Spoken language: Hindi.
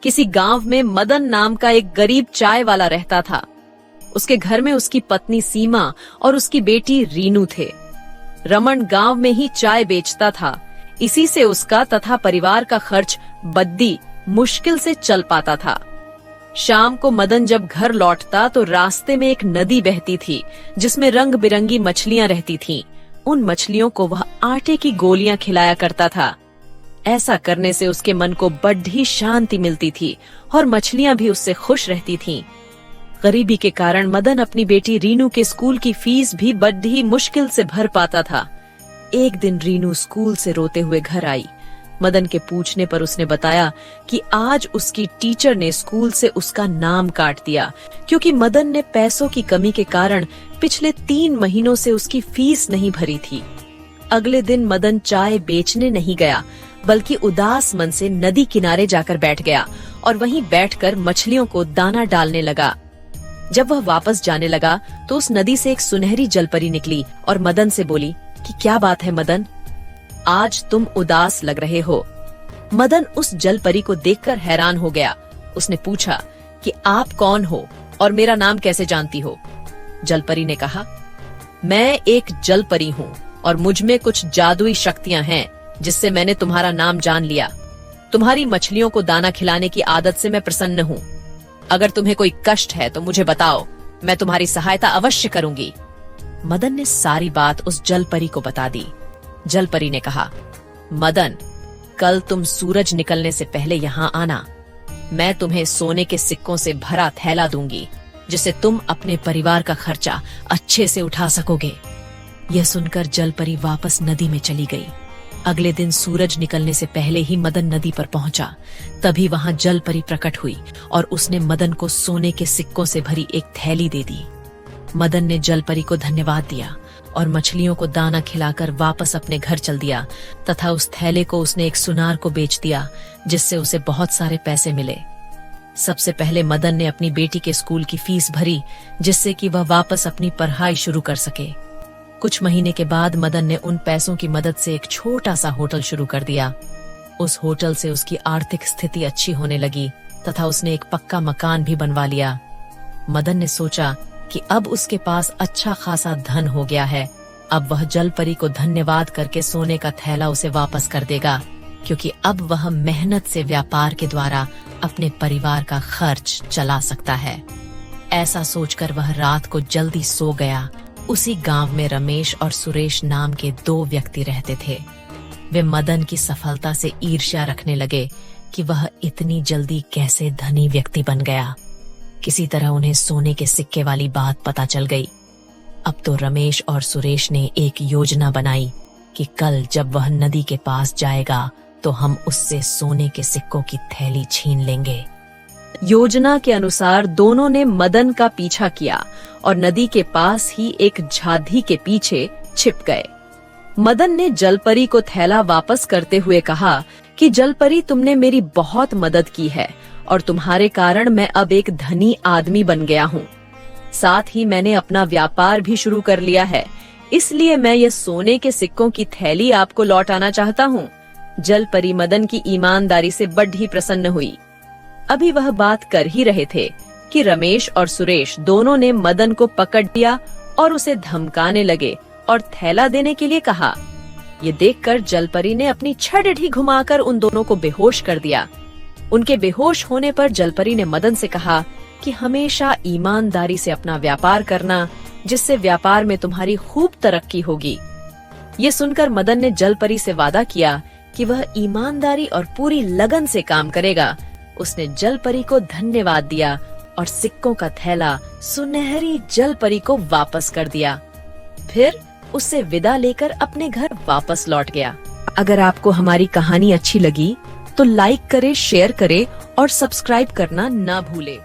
किसी गांव में मदन नाम का एक गरीब चाय वाला रहता था। उसके घर में उसकी पत्नी सीमा और उसकी बेटी रीनू थे। रमन गांव में ही चाय बेचता था। इसी से उसका तथा परिवार का खर्च बद्दी मुश्किल से चल पाता था। शाम को मदन जब घर लौटता तो रास्ते में एक नदी बहती थी जिसमें रंग बिरंगी मछलियां रहती थीं। उन मछलियों को वह आटे की गोलियां खिलाया करता था। ऐसा करने से उसके मन को बड़ी शांति मिलती थी और मछलियां भी उससे खुश रहती थीं। गरीबी के कारण मदन अपनी बेटी रीनू के स्कूल की फीस भी बड़ी मुश्किल से भर पाता था। एक दिन रीनू स्कूल से रोते हुए घर आई। मदन के पूछने पर उसने बताया कि आज उसकी टीचर ने स्कूल से उसका नाम काट दिया क्योंकि मदन ने पैसों की कमी के कारण पिछले 3 महीनों से उसकी फीस नहीं भरी थी। अगले दिन मदन चाय बेचने नहीं गया बल्कि उदास मन से नदी किनारे जाकर बैठ गया और वहीं बैठकर मछलियों को दाना डालने लगा। जब वह वापस जाने लगा तो उस नदी से एक सुनहरी जलपरी निकली और मदन से बोली कि क्या बात है मदन, आज तुम उदास लग रहे हो। मदन उस जलपरी को देखकर हैरान हो गया। उसने पूछा कि आप कौन हो और मेरा नाम कैसे जानती हो? जलपरी ने कहा, मैं एक जलपरी हूँ और मुझ में कुछ जादुई शक्तियाँ हैं जिससे मैंने तुम्हारा नाम जान लिया। तुम्हारी मछलियों को दाना खिलाने की आदत से मैं प्रसन्न हूँ। अगर तुम्हें कोई कष्ट है तो मुझे बताओ, मैं तुम्हारी सहायता अवश्य करूंगी। मदन ने सारी बात उस जलपरी को बता दी। जलपरी ने कहा, मदन, कल तुम सूरज निकलने से पहले यहाँ आना। मैं तुम्हें सोने के सिक्कों से भरा थैला दूंगी जिससे तुम अपने परिवार का खर्चा अच्छे से उठा सकोगे। यह सुनकर जलपरी वापस नदी में चली गई। अगले दिन सूरज निकलने से पहले ही मदन नदी पर पहुंचा। तभी वहां जलपरी प्रकट हुई और उसने मदन को सोने के सिक्कों से भरी एक थैली दे दी। मदन ने जलपरी को धन्यवाद दिया और मछलियों को दाना खिलाकर वापस अपने घर चल दिया तथा उस थैले को उसने एक सुनार को बेच दिया जिससे उसे बहुत सारे पैसे मिले। सबसे पहले मदन ने अपनी बेटी के स्कूल की फीस भरी जिससे कि वह वापस अपनी पढ़ाई शुरू कर सके। कुछ महीने के बाद मदन ने उन पैसों की मदद से एक छोटा सा होटल शुरू कर दिया। उस होटल से उसकी आर्थिक स्थिति अच्छी होने लगी तथा उसने एक पक्का मकान भी बनवा लिया। मदन ने सोचा कि अब उसके पास अच्छा खासा धन हो गया है। अब वह जलपरी को धन्यवाद करके सोने का थैला उसे वापस कर देगा क्योंकि अब वह मेहनत से व्यापार के द्वारा अपने परिवार का खर्च चला सकता है। ऐसा सोचकर वह रात को जल्दी सो गया। उसी गांव में रमेश और सुरेश नाम के 2 व्यक्ति रहते थे। वे मदन की सफलता से ईर्ष्या रखने लगे कि वह इतनी जल्दी कैसे धनी व्यक्ति बन गया। किसी तरह उन्हें सोने के सिक्के वाली बात पता चल गई। अब तो रमेश और सुरेश ने एक योजना बनाई कि कल जब वह नदी के पास जाएगा तो हम उससे सोने के सिक्कों की थैली छीन लेंगे। योजना के अनुसार दोनों ने मदन का पीछा किया और नदी के पास ही एक झाड़ी के पीछे छिप गए। मदन ने जलपरी को थैला वापस करते हुए कहा कि जलपरी, तुमने मेरी बहुत मदद की है और तुम्हारे कारण मैं अब एक धनी आदमी बन गया हूँ। साथ ही मैंने अपना व्यापार भी शुरू कर लिया है, इसलिए मैं ये सोने के सिक्कों की थैली आपको लौटाना चाहता हूँ। जलपरी मदन की ईमानदारी से बड़ी प्रसन्न हुई। अभी वह बात कर ही रहे थे कि रमेश और सुरेश दोनों ने मदन को पकड़ लिया और उसे धमकाने लगे और थैला देने के लिए कहा। ये देखकर जलपरी ने अपनी छड़ी घुमाकर उन दोनों को बेहोश कर दिया। उनके बेहोश होने पर जलपरी ने मदन से कहा कि हमेशा ईमानदारी से अपना व्यापार करना, जिससे व्यापार में तुम्हारी खूब तरक्की होगी। ये सुनकर मदन ने जलपरी से वादा किया कि वह ईमानदारी और पूरी लगन से काम करेगा। उसने जलपरी को धन्यवाद दिया और सिक्कों का थैला सुनहरी जलपरी को वापस कर दिया। फिर उससे विदा लेकर अपने घर वापस लौट गया। अगर आपको हमारी कहानी अच्छी लगी तो लाइक करें, शेयर करें और सब्सक्राइब करना ना भूलें।